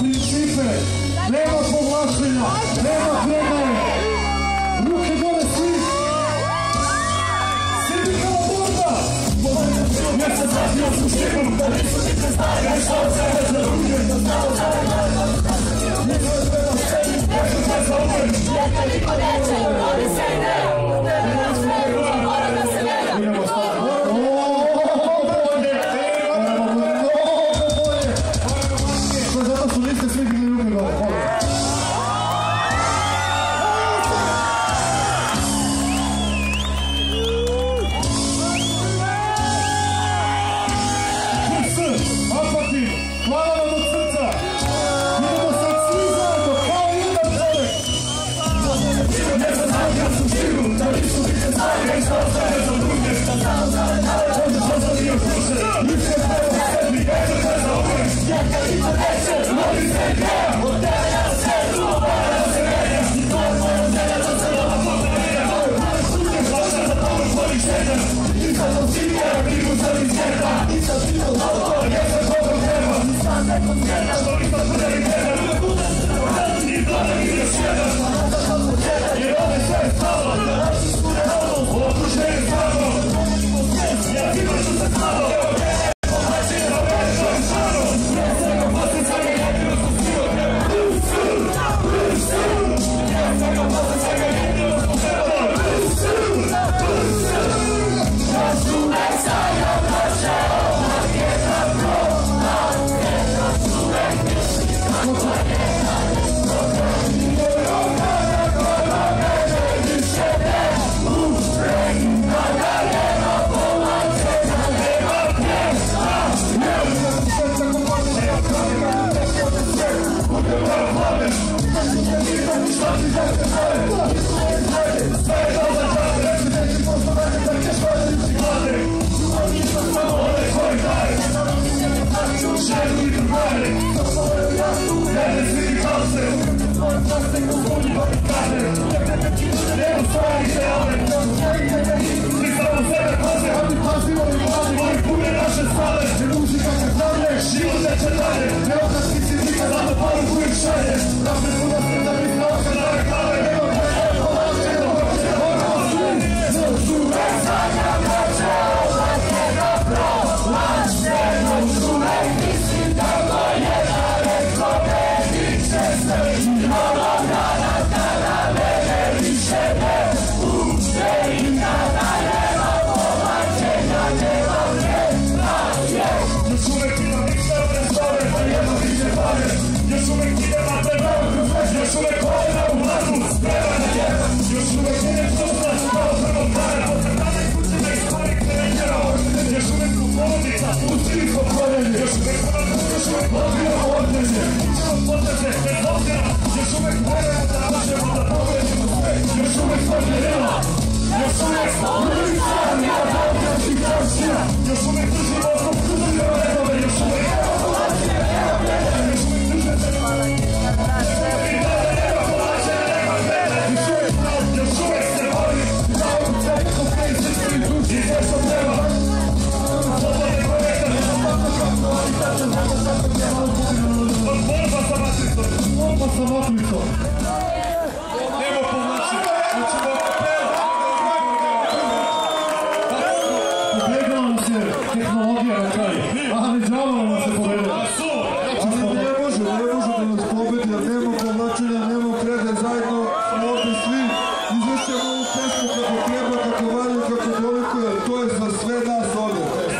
principe, nema povlačenja, nema predaje. Ruke gore svi. Sindikalna borba. Mjesec vratio su štigom, da nisu nikne znali, a šta od sebe za druge. Nisu je sve na sceni, nesu sve za uvek. Jer niko neće, oni se ide. Nema uspjehu, mora da se menja. Idemo stavno. Zato su liste svi digli ruke gore, hvala. Apatin, hvala vam od srca. Idemo sad svi zajedno, kao jedan čovjek. Ne znam znam kad su živu, da nisu više znali, i što ostane za druge. Možeš ostati još duše, više prema sebi, neće te za uvek. Jer niko neće, oni se ide. Od tebe ja se tu, mora da se menja. I to je moja želja da se nama postavlja. Druge hvala za pomoć tvojih želja. Nisam sam sigurno, brigu sam iz svijeta. Nisam sigurno za to, Jer se dobro treba. nisam nekom svijeta. Što nisam prvi gleda. I gleda mi još jedan. Jer ovdje sve je stalo. Okruženje je stalo. Ja ima što se stalo. To je za sve nas ovdje.